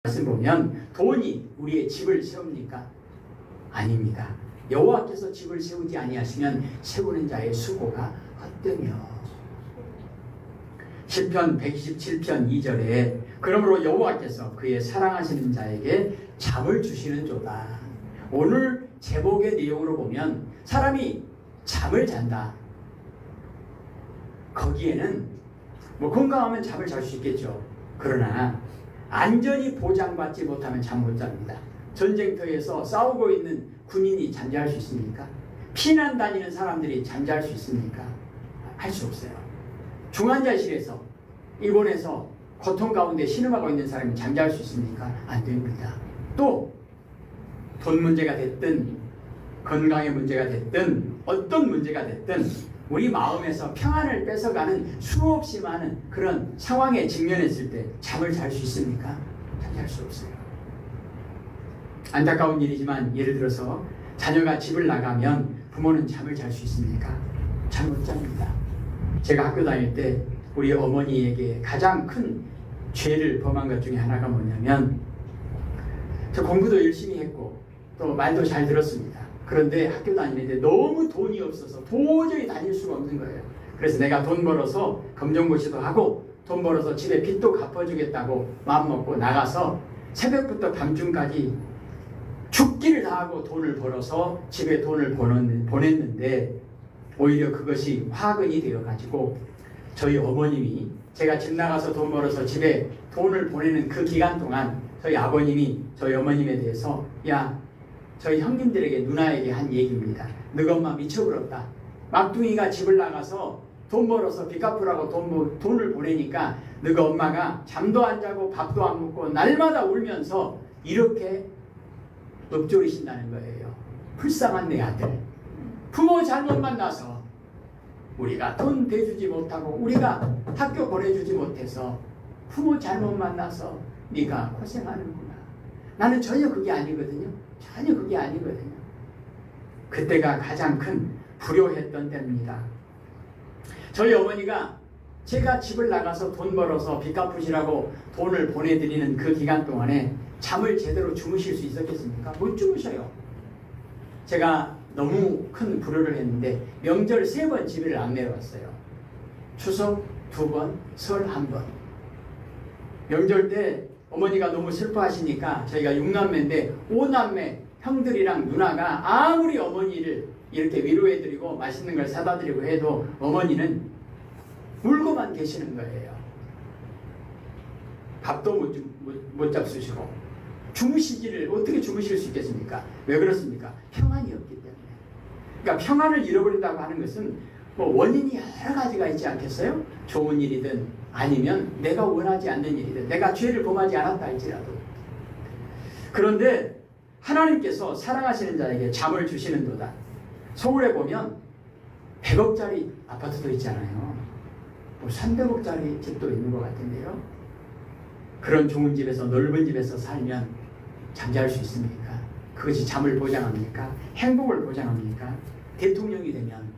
말씀 보면 돈이 우리의 집을 세웁니까? 아닙니다. 여호와께서 집을 세우지 아니하시면 세우는 자의 수고가 헛되며. 시편 127편 2절에 그러므로 여호와께서 그의 사랑하시는 자에게 잠을 주시는도다. 오늘 제목의 내용으로 보면 사람이 잠을 잔다. 거기에는 뭐 건강하면 잠을 잘 수 있겠죠. 그러나 안전이 보장받지 못하면 잠 못 잡니다. 전쟁터에서 싸우고 있는 군인이 잠잘 수 있습니까? 피난 다니는 사람들이 잠잘 수 있습니까? 할 수 없어요. 중환자실에서 입원해서 고통 가운데 신음하고 있는 사람이 잠잘 수 있습니까? 안 됩니다. 또 돈 문제가 됐든 건강의 문제가 됐든 어떤 문제가 됐든 우리 마음에서 평안을 뺏어가는 수없이 많은 그런 상황에 직면했을 때 잠을 잘 수 있습니까? 잠잘 수 없어요. 안타까운 일이지만 예를 들어서 자녀가 집을 나가면 부모는 잠을 잘 수 있습니까? 잠 못 잡니다. 제가 학교 다닐 때 우리 어머니에게 가장 큰 죄를 범한 것 중에 하나가 뭐냐면 저 공부도 열심히 했고 또 말도 잘 들었습니다. 그런데 학교 다니는데 너무 돈이 없어서 도저히 다닐 수가 없는 거예요. 그래서 내가 돈 벌어서 검정고시도 하고 돈 벌어서 집에 빚도 갚아주겠다고 마음먹고 나가서 새벽부터 밤중까지 죽기를 다하고 돈을 벌어서 집에 돈을 보냈는데 오히려 그것이 화근이 되어가지고 저희 어머님이 제가 집 나가서 돈 벌어서 집에 돈을 보내는 그 기간 동안 저희 아버님이 저희 어머님에 대해서 야 저희 형님들에게 누나에게 한 얘기입니다. 너가 엄마 미쳐버렸다. 막둥이가 집을 나가서 돈 벌어서 빚 갚으라고 돈을 보내니까 너가 엄마가 잠도 안 자고 밥도 안 먹고 날마다 울면서 이렇게 읊조리신다는 거예요. 불쌍한 내 아들. 부모 잘못 만나서 우리가 돈 대주지 못하고 우리가 학교 보내주지 못해서 부모 잘못 만나서 네가 고생하는구나. 나는 전혀 그게 아니거든요. 전혀 그게 아니거든요. 그때가 가장 큰 불효했던 때입니다. 저희 어머니가 제가 집을 나가서 돈 벌어서 빚 갚으시라고 돈을 보내드리는 그 기간 동안에 잠을 제대로 주무실 수 있었겠습니까? 못 주무셔요. 제가 너무 큰 불효를 했는데 명절 3번 집을 안 내려왔어요. 추석 2번, 설 1번. 명절 때 어머니가 너무 슬퍼하시니까 저희가 6남매인데 5남매 형들이랑 누나가 아무리 어머니를 이렇게 위로해드리고 맛있는 걸 사다드리고 해도 어머니는 울고만 계시는 거예요. 밥도 못 잡수시고 주무시지를 어떻게 주무실 수 있겠습니까? 왜 그렇습니까? 평안이 없기 때문에. 그러니까 평안을 잃어버린다고 하는 것은 뭐 원인이 여러 가지가 있지 않겠어요? 좋은 일이든 아니면 내가 원하지 않는 일이든 내가 죄를 범하지 않았다 할지라도. 그런데 하나님께서 사랑하시는 자에게 잠을 주시는도다. 서울에 보면 100억짜리 아파트도 있잖아요. 뭐 300억짜리 집도 있는 것 같은데요. 그런 좋은 집에서 넓은 집에서 살면 잠잘 수 있습니까? 그것이 잠을 보장합니까? 행복을 보장합니까? 대통령이 되면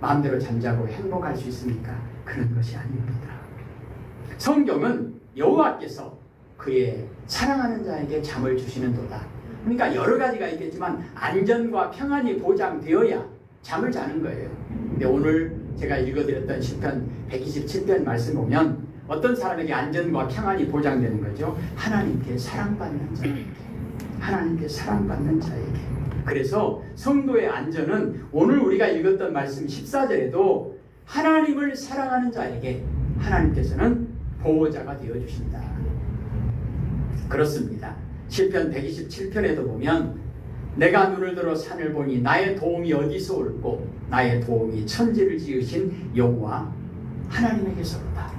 마음대로 잠자고 행복할 수 있습니까? 그런 것이 아닙니다. 성경은 여호와께서 그의 사랑하는 자에게 잠을 주시는도다. 그러니까 여러 가지가 있겠지만 안전과 평안이 보장되어야 잠을 자는 거예요. 근데 오늘 제가 읽어드렸던 시편 127편 말씀 보면 어떤 사람에게 안전과 평안이 보장되는 거죠? 하나님께 사랑받는 자에게. 하나님께 사랑받는 자에게. 그래서 성도의 안전은 오늘 우리가 읽었던 말씀 14절에도 하나님을 사랑하는 자에게 하나님께서는 보호자가 되어주신다. 그렇습니다. 시편 127편에도 보면 내가 눈을 들어 산을 보니 나의 도움이 어디서 올고 나의 도움이 천지를 지으신 여호와 하나님에게서로다.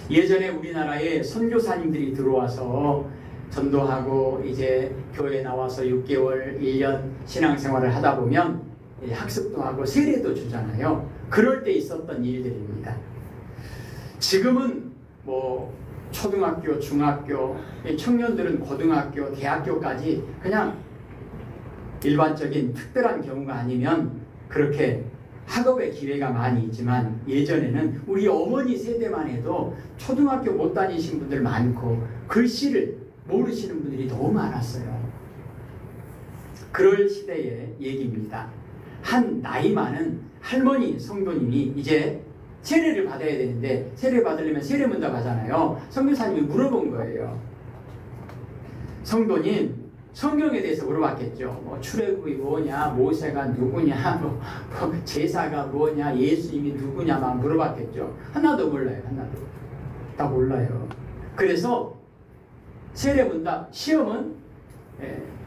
예전에 우리나라에 선교사님들이 들어와서 전도하고 이제 교회에 나와서 6개월, 1년 신앙생활을 하다 보면 학습도 하고 세례도 주잖아요. 그럴 때 있었던 일들입니다. 지금은 뭐 초등학교, 중학교, 청년들은 고등학교, 대학교까지 그냥 일반적인 특별한 경우가 아니면 그렇게 학업의 기회가 많이 있지만 예전에는 우리 어머니 세대만 해도 초등학교 못 다니신 분들 많고 글씨를 모르시는 분들이 너무 많았어요. 그럴 시대의 얘기입니다. 한 나이 많은 할머니 성도님이 이제 세례를 받아야 되는데 세례 받으려면 세례문답 하잖아요. 선교사님이 물어본 거예요. 성도님, 성경에 대해서 물어봤겠죠. 뭐 출애굽이 뭐냐, 모세가 누구냐, 뭐 제사가 뭐냐, 예수님이 누구냐 막 물어봤겠죠. 하나도 몰라요. 하나도 다 몰라요. 그래서 세례문답 시험은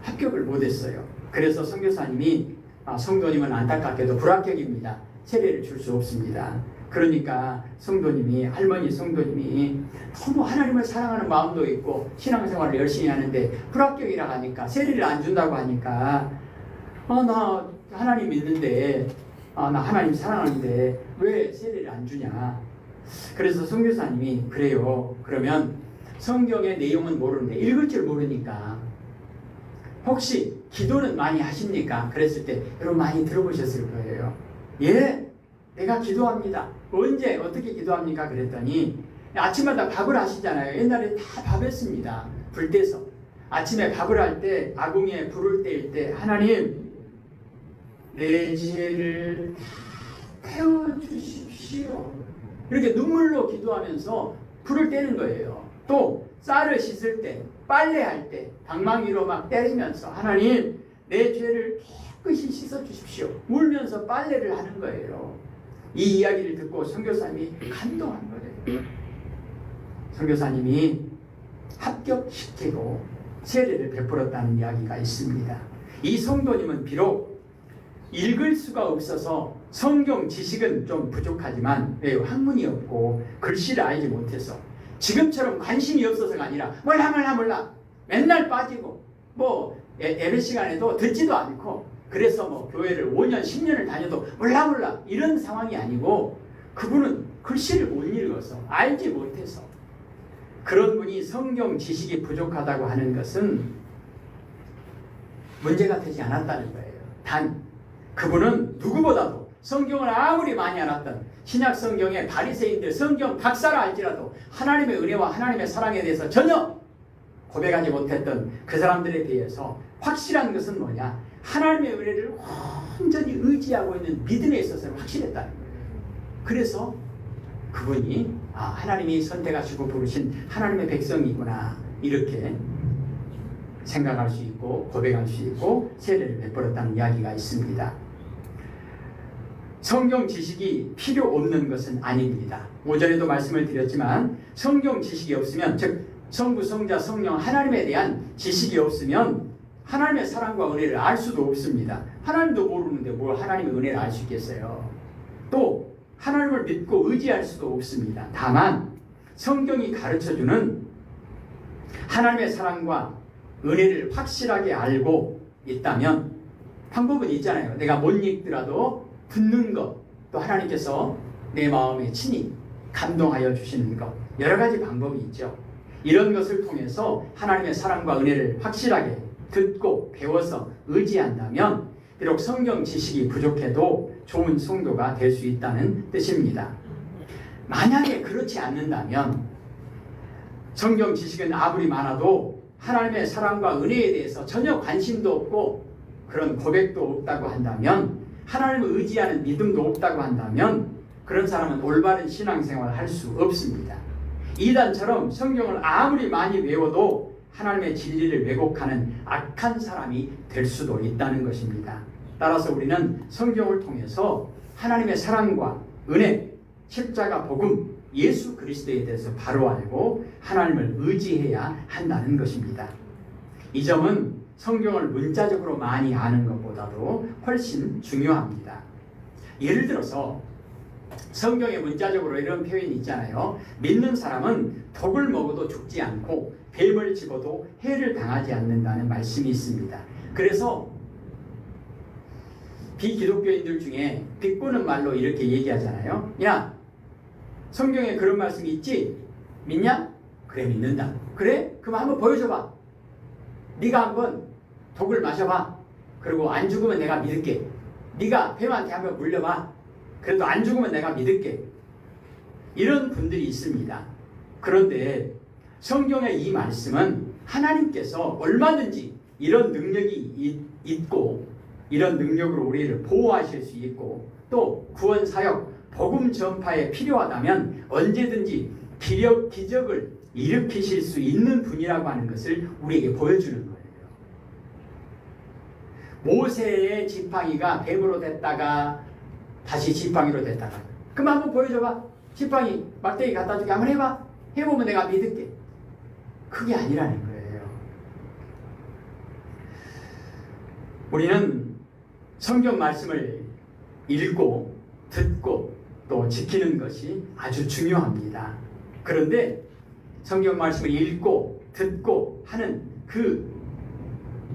합격을 못했어요. 그래서 선교사님이 성도님은 안타깝게도 불합격입니다. 세례를 줄 수 없습니다. 그러니까 성도님이, 할머니 성도님이 너무 하나님을 사랑하는 마음도 있고 신앙생활을 열심히 하는데 불합격이라 하니까, 세례를 안 준다고 하니까 나 하나님 믿는데, 나 하나님 사랑하는데 왜 세례를 안 주냐. 그래서 선교사님이 그래요. 그러면 성경의 내용은 모르는데 읽을 줄 모르니까 혹시 기도는 많이 하십니까? 그랬을 때 여러분 많이 들어보셨을 거예요. 예, 내가 기도합니다. 언제 어떻게 기도합니까? 그랬더니 아침마다 밥을 하시잖아요. 옛날에 다 밥 했습니다. 불 떼서 아침에 밥을 할 때 아궁이에 불을 뗄 때 하나님 내 죄를 다 태워주십시오. 이렇게 눈물로 기도하면서 불을 떼는 거예요. 또 쌀을 씻을 때, 빨래할 때 방망이로 막 때리면서 하나님 내 죄를 깨끗이 씻어주십시오. 울면서 빨래를 하는 거예요. 이 이야기를 듣고 선교사님이 감동한 거예요. 선교사님이 합격시키고 세례를 베풀었다는 이야기가 있습니다. 이 성도님은 비록 읽을 수가 없어서 성경 지식은 좀 부족하지만 학문이 없고 글씨를 알지 못해서 지금처럼 관심이 없어서가 아니라 몰라 맨날 빠지고 뭐 예배 시간에도 듣지도 않고 그래서 뭐 교회를 5년 10년을 다녀도 몰라 이런 상황이 아니고 그분은 글씨를 못 읽어서 알지 못해서 그런 분이 성경 지식이 부족하다고 하는 것은 문제가 되지 않았다는 거예요. 단 그분은 누구보다도 성경을 아무리 많이 알았던 신약 성경의 바리새인들 성경 박사라 할지라도 하나님의 은혜와 하나님의 사랑에 대해서 전혀 고백하지 못했던 그 사람들에 비해서 확실한 것은 뭐냐? 하나님의 은혜를 완전히 의지하고 있는 믿음에 있어서는 확실했다는 거예요. 그래서 그분이 하나님이 선택하시고 부르신 하나님의 백성이구나 이렇게 생각할 수 있고 고백할 수 있고 세례를 베풀었다는 이야기가 있습니다. 성경 지식이 필요 없는 것은 아닙니다. 오전에도 말씀을 드렸지만 성경 지식이 없으면 즉 성부, 성자, 성령 하나님에 대한 지식이 없으면 하나님의 사랑과 은혜를 알 수도 없습니다. 하나님도 모르는데 뭘 하나님의 은혜를 알 수 있겠어요. 또 하나님을 믿고 의지할 수도 없습니다. 다만 성경이 가르쳐주는 하나님의 사랑과 은혜를 확실하게 알고 있다면 방법은 있잖아요. 내가 못 읽더라도 듣는 것, 또 하나님께서 내 마음에 친히 감동하여 주시는 것, 여러 가지 방법이 있죠. 이런 것을 통해서 하나님의 사랑과 은혜를 확실하게 듣고 배워서 의지한다면 비록 성경 지식이 부족해도 좋은 성도가 될 수 있다는 뜻입니다. 만약에 그렇지 않는다면 성경 지식은 아무리 많아도 하나님의 사랑과 은혜에 대해서 전혀 관심도 없고 그런 고백도 없다고 한다면 하나님을 의지하는 믿음도 없다고 한다면 그런 사람은 올바른 신앙생활을 할 수 없습니다. 이단처럼 성경을 아무리 많이 외워도 하나님의 진리를 왜곡하는 악한 사람이 될 수도 있다는 것입니다. 따라서 우리는 성경을 통해서 하나님의 사랑과 은혜, 십자가 복음, 예수 그리스도에 대해서 바로 알고 하나님을 의지해야 한다는 것입니다. 이 점은 성경을 문자적으로 많이 아는 것보다도 훨씬 중요합니다. 예를 들어서 성경에 문자적으로 이런 표현이 있잖아요. 믿는 사람은 독을 먹어도 죽지 않고 뱀을 집어도 해를 당하지 않는다는 말씀이 있습니다. 그래서 비기독교인들 중에 비꼬는 말로 이렇게 얘기하잖아요. 야, 성경에 그런 말씀이 있지? 믿냐? 그래, 믿는다. 그래? 그럼 한번 보여줘봐. 네가 한번 독을 마셔봐. 그리고 안 죽으면 내가 믿을게. 네가 뱀한테 한번 물려봐. 그래도 안 죽으면 내가 믿을게. 이런 분들이 있습니다. 그런데 성경의 이 말씀은 하나님께서 얼마든지 이런 능력이 있고 이런 능력으로 우리를 보호하실 수 있고 또 구원 사역, 복음 전파에 필요하다면 언제든지 기적을 일으키실 수 있는 분이라고 하는 것을 우리에게 보여주는 거예요. 모세의 지팡이가 뱀으로 됐다가 다시 지팡이로 됐다가, 그럼 한번 보여줘봐. 지팡이 막대기 갖다 주게 한번 해봐. 해보면 내가 믿을게. 그게 아니라는 거예요. 우리는 성경 말씀을 읽고 듣고 또 지키는 것이 아주 중요합니다. 그런데 성경 말씀을 읽고 듣고 하는 그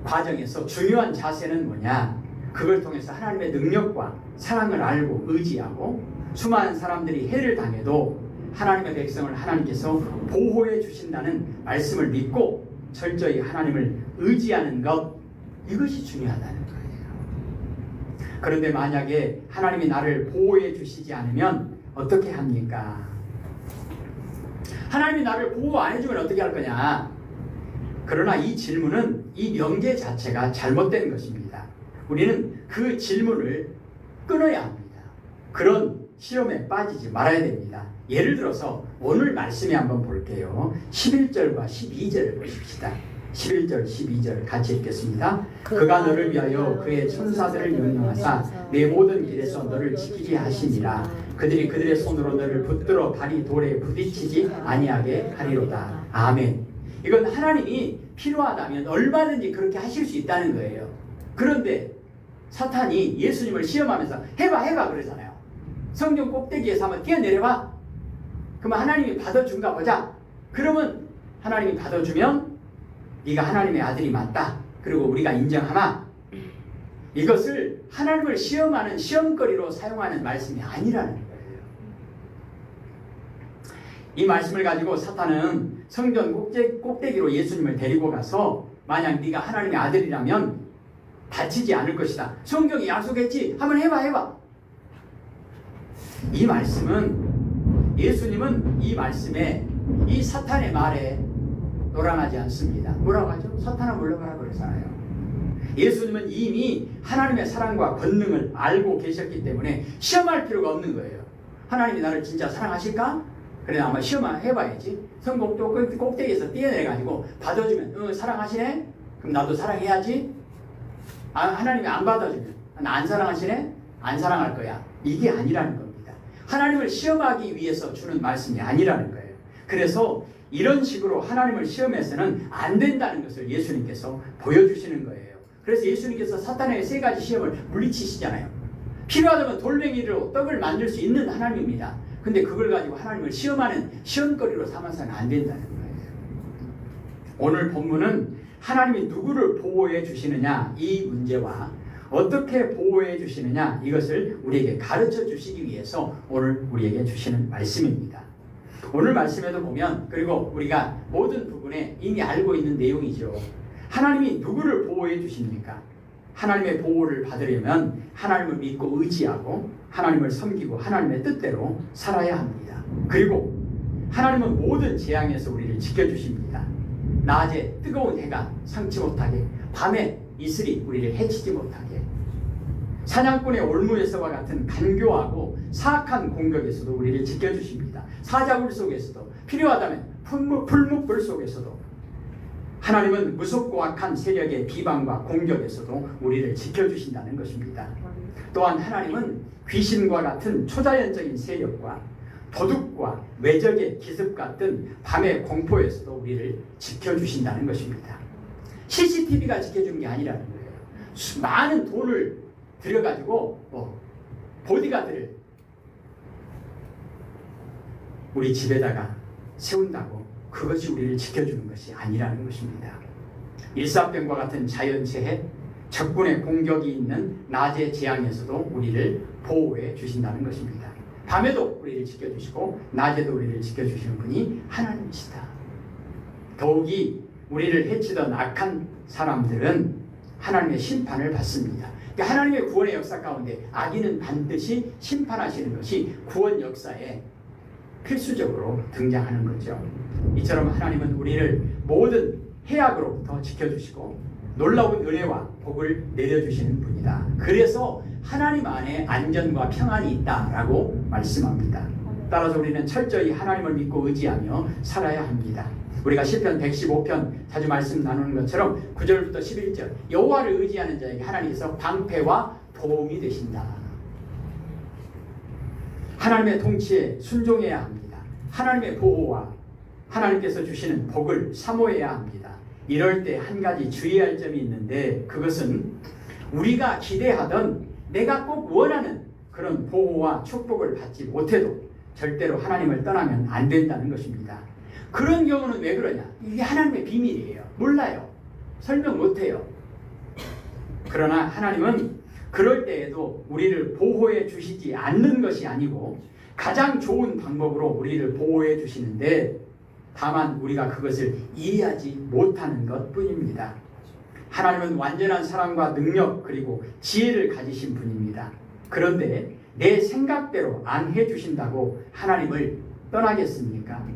과정에서 중요한 자세는 뭐냐? 그걸 통해서 하나님의 능력과 사랑을 알고 의지하고 수많은 사람들이 해를 당해도 하나님의 백성을 하나님께서 보호해 주신다는 말씀을 믿고 철저히 하나님을 의지하는 것, 이것이 중요하다는 거예요. 그런데 만약에 하나님이 나를 보호해 주시지 않으면 어떻게 합니까? 하나님이 나를 보호 안 해주면 어떻게 할 거냐? 그러나 이 질문은, 이 명제 자체가 잘못된 것입니다. 우리는 그 질문을 끊어야 합니다. 그런 시험에 빠지지 말아야 됩니다. 예를 들어서 오늘 말씀에 한번 볼게요. 11절과 12절을 보십시다. 11절, 12절 같이 읽겠습니다. 그가 너를 위하여 그의 천사들을 명령하사 내 모든 길에서 너를 지키게 하시니라. 그들이 그들의 손으로 너를 붙들어 발이 돌에 부딪히지 아니하게 하리로다. 아멘. 이건 하나님이 필요하다면 얼마든지 그렇게 하실 수 있다는 거예요. 그런데 사탄이 예수님을 시험하면서 해봐 그러잖아요. 성경 꼭대기에서 한번 뛰어내려봐. 그러면 하나님이 받아준가 보자. 그러면 하나님이 받아주면 네가 하나님의 아들이 맞다. 그리고 우리가 인정하마. 이것을 하나님을 시험하는 시험거리로 사용하는 말씀이 아니라는 거예요. 이 말씀을 가지고 사탄은 성전 꼭대기로 예수님을 데리고 가서 만약 네가 하나님의 아들이라면 다치지 않을 것이다. 성경이 약속했지. 한번 해봐. 이 말씀은, 예수님은 이 말씀에, 이 사탄의 말에 놀아나지 않습니다. 뭐라고 하죠? 사탄아 물러가라 그러잖아요. 예수님은 이미 하나님의 사랑과 권능을 알고 계셨기 때문에 시험할 필요가 없는 거예요. 하나님이 나를 진짜 사랑하실까? 그래 아마 시험해봐야지. 성공 꼭대기에서 뛰어내려가지고 받아주면 사랑하시네? 그럼 나도 사랑해야지. 하나님이 안 받아주면 나 안 사랑하시네? 안 사랑할 거야. 이게 아니라는 겁니다. 하나님을 시험하기 위해서 주는 말씀이 아니라는 거예요. 그래서 이런 식으로 하나님을 시험해서는 안 된다는 것을 예수님께서 보여주시는 거예요. 그래서 예수님께서 사탄의 세 가지 시험을 물리치시잖아요. 필요하다면 돌멩이로 떡을 만들 수 있는 하나님입니다. 근데 그걸 가지고 하나님을 시험하는 시험거리로 삼아서는 안 된다는 거예요. 오늘 본문은 하나님이 누구를 보호해 주시느냐, 이 문제와 어떻게 보호해 주시느냐, 이것을 우리에게 가르쳐 주시기 위해서 오늘 우리에게 주시는 말씀입니다. 오늘 말씀에도 보면, 그리고 우리가 모든 부분에 이미 알고 있는 내용이죠. 하나님이 누구를 보호해 주십니까? 하나님의 보호를 받으려면 하나님을 믿고 의지하고 하나님을 섬기고 하나님의 뜻대로 살아야 합니다. 그리고 하나님은 모든 재앙에서 우리를 지켜주십니다. 낮에 뜨거운 해가 상치 못하게, 밤에 이슬이 우리를 해치지 못하게, 사냥꾼의 올무에서와 같은 간교하고 사악한 공격에서도 우리를 지켜주십니다. 사자굴 속에서도, 필요하다면 풀무불 속에서도, 하나님은 무섭고 악한 세력의 비방과 공격에서도 우리를 지켜주신다는 것입니다. 또한 하나님은 귀신과 같은 초자연적인 세력과 도둑과 외적의 기습 같은 밤의 공포에서도 우리를 지켜주신다는 것입니다. CCTV가 지켜주는 게 아니라는 거예요. 많은 돈을 들여가지고 보디가드를 우리 집에다가 세운다고 그것이 우리를 지켜주는 것이 아니라는 것입니다. 일사병과 같은 자연재해, 적군의 공격이 있는 낮의 재앙에서도 우리를 보호해 주신다는 것입니다. 밤에도 우리를 지켜주시고 낮에도 우리를 지켜주시는 분이 하나님이시다. 더욱이 우리를 해치던 악한 사람들은 하나님의 심판을 받습니다. 그러니까 하나님의 구원의 역사 가운데 악인은 반드시 심판하시는 것이 구원 역사에 필수적으로 등장하는 거죠. 이처럼 하나님은 우리를 모든 해악으로부터 지켜주시고 놀라운 은혜와 복을 내려주시는 분이다. 그래서 하나님 안에 안전과 평안이 있다라고 말씀합니다. 따라서 우리는 철저히 하나님을 믿고 의지하며 살아야 합니다. 우리가 시편 115편 자주 말씀 나누는 것처럼 9절부터 11절 여호와를 의지하는 자에게 하나님께서 방패와 도움이 되신다. 하나님의 통치에 순종해야 합니다. 하나님의 보호와 하나님께서 주시는 복을 사모해야 합니다. 이럴 때 한 가지 주의할 점이 있는데 그것은 우리가 기대하던 내가 꼭 원하는 그런 보호와 축복을 받지 못해도 절대로 하나님을 떠나면 안 된다는 것입니다. 그런 경우는 왜 그러냐? 이게 하나님의 비밀이에요. 몰라요. 설명 못해요. 그러나 하나님은 그럴 때에도 우리를 보호해 주시지 않는 것이 아니고 가장 좋은 방법으로 우리를 보호해 주시는데 다만 우리가 그것을 이해하지 못하는 것뿐입니다. 하나님은 완전한 사랑과 능력 그리고 지혜를 가지신 분입니다. 그런데 내 생각대로 안 해주신다고 하나님을 떠나겠습니까?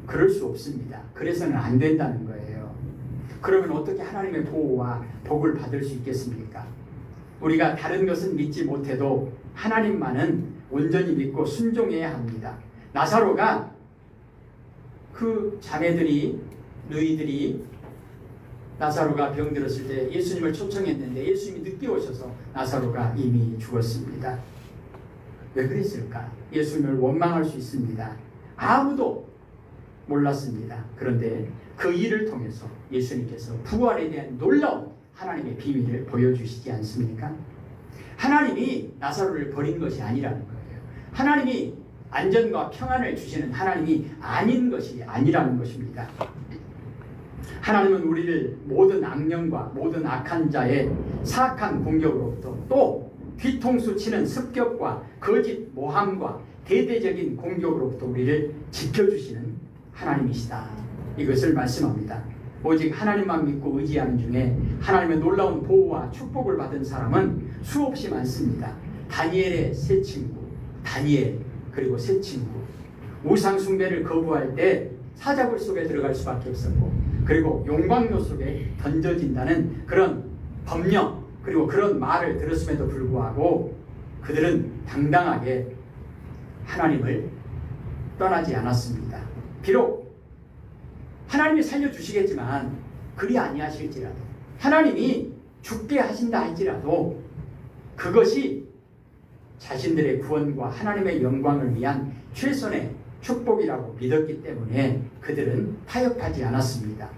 그럴 수 없습니다. 그래서는 안 된다는 거예요. 그러면 어떻게 하나님의 보호와 복을 받을 수 있겠습니까? 우리가 다른 것은 믿지 못해도 하나님만은 온전히 믿고 순종해야 합니다. 나사로가 그 자매들이 누이들이 나사로가 병들었을 때 예수님을 초청했는데 예수님이 늦게 오셔서 나사로가 이미 죽었습니다. 왜 그랬을까? 예수님을 원망할 수 있습니다. 아무도 몰랐습니다. 그런데 그 일을 통해서 예수님께서 부활에 대한 놀라운 하나님의 비밀을 보여주시지 않습니까? 하나님이 나사로를 버린 것이 아니라는 거예요. 하나님이 안전과 평안을 주시는 하나님이 아닌 것이 아니라는 것입니다. 하나님은 우리를 모든 악령과 모든 악한 자의 사악한 공격으로부터 또 뒤통수 치는 습격과 거짓 모함과 대대적인 공격으로부터 우리를 지켜주시는 하나님이시다. 이것을 말씀합니다. 오직 하나님만 믿고 의지하는 중에 하나님의 놀라운 보호와 축복을 받은 사람은 수없이 많습니다. 다니엘의 세 친구, 다니엘 그리고 세 친구 우상 숭배를 거부할 때 사자굴 속에 들어갈 수밖에 없었고 그리고 용광로 속에 던져진다는 그런 법령 그리고 그런 말을 들었음에도 불구하고 그들은 당당하게 하나님을 떠나지 않았습니다. 비록 하나님이 살려주시겠지만 그리 아니하실지라도 하나님이 죽게 하신다 할지라도 그것이 자신들의 구원과 하나님의 영광을 위한 최선의 축복이라고 믿었기 때문에 그들은 타협하지 않았습니다.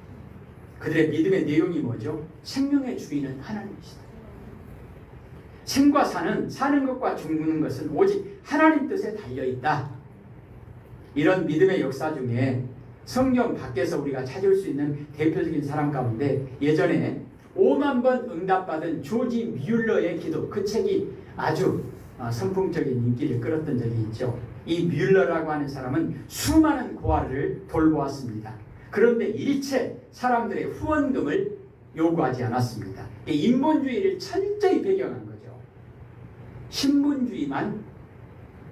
그들의 믿음의 내용이 뭐죠? 생명의 주인은 하나님이시다. 생과 사는, 사는 것과 죽는 것은 오직 하나님 뜻에 달려있다. 이런 믿음의 역사 중에 성경 밖에서 우리가 찾을 수 있는 대표적인 사람 가운데 예전에 5만 번 응답받은 조지 뮬러의 기도, 그 책이 아주 선풍적인 인기를 끌었던 적이 있죠. 이 뮬러라고 하는 사람은 수많은 고아를 돌보았습니다. 그런데 일체 사람들의 후원금을 요구하지 않았습니다. 인본주의를 철저히 배경한 거죠. 신분주의만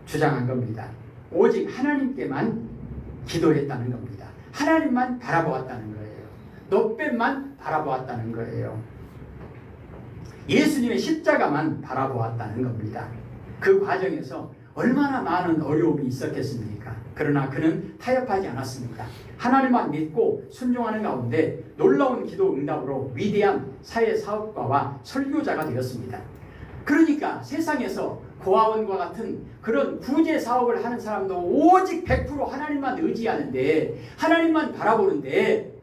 주장한 겁니다. 오직 하나님께만 기도했다는 겁니다. 하나님만 바라보았다는 거예요. 놋뱀만 바라보았다는 거예요. 예수님의 십자가만 바라보았다는 겁니다. 그 과정에서 얼마나 많은 어려움이 있었겠습니까? 그러나 그는 타협하지 않았습니다. 하나님만 믿고 순종하는 가운데 놀라운 기도 응답으로 위대한 사회사업가와 설교자가 되었습니다. 그러니까 세상에서 고아원과 같은 그런 구제 사업을 하는 사람도 오직 100% 하나님만 의지하는데 하나님만 바라보는데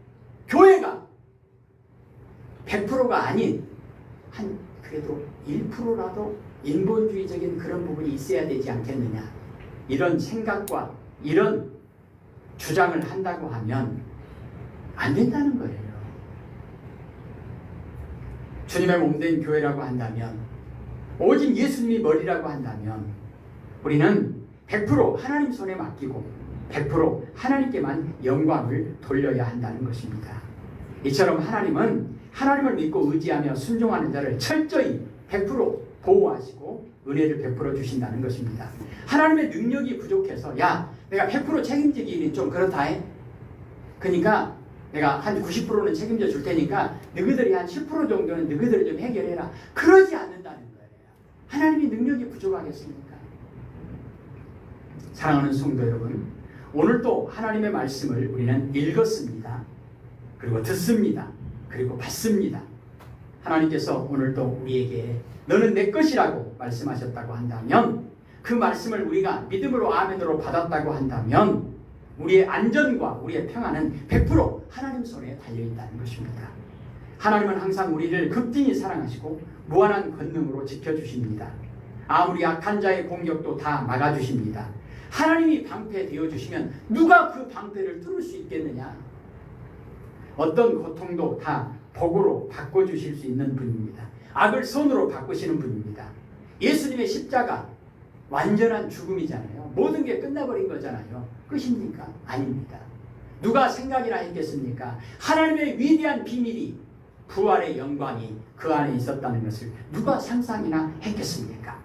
교회가 100%가 아닌 한 그래도 1%라도 인본주의적인 그런 부분이 있어야 되지 않겠느냐, 이런 생각과 이런 주장을 한다고 하면 안 된다는 거예요. 주님의 몸된 교회라고 한다면, 오직 예수님이 머리라고 한다면 우리는 100% 하나님 손에 맡기고 100% 하나님께만 영광을 돌려야 한다는 것입니다. 이처럼 하나님은 하나님을 믿고 의지하며 순종하는 자를 철저히 100% 보호하시고 은혜를 베풀어 주신다는 것입니다. 하나님의 능력이 부족해서 야 내가 100% 책임지기는 좀 그렇다 해. 그러니까 내가 한 90%는 책임져 줄 테니까 너희들이 한 10% 정도는 너희들이 좀 해결해라. 그러지 않는다는 거예요. 하나님이 능력이 부족하겠습니까? 사랑하는 성도 여러분, 오늘도 하나님의 말씀을 우리는 읽었습니다. 그리고 듣습니다. 그리고 받습니다. 하나님께서 오늘도 우리에게 너는 내 것이라고 말씀하셨다고 한다면, 그 말씀을 우리가 믿음으로 아멘으로 받았다고 한다면 우리의 안전과 우리의 평안은 100% 하나님 손에 달려있다는 것입니다. 하나님은 항상 우리를 극진히 사랑하시고 무한한 권능으로 지켜주십니다. 아무리 악한 자의 공격도 다 막아주십니다. 하나님이 방패되어 주시면 누가 그 방패를 뚫을 수 있겠느냐? 어떤 고통도 다 복으로 바꿔주실 수 있는 분입니다. 악을 선으로 바꾸시는 분입니다. 예수님의 십자가 완전한 죽음이잖아요. 모든 게 끝나버린 거잖아요. 끝입니까? 아닙니다. 누가 생각이나 했겠습니까? 하나님의 위대한 비밀이 부활의 영광이 그 안에 있었다는 것을 누가 상상이나 했겠습니까?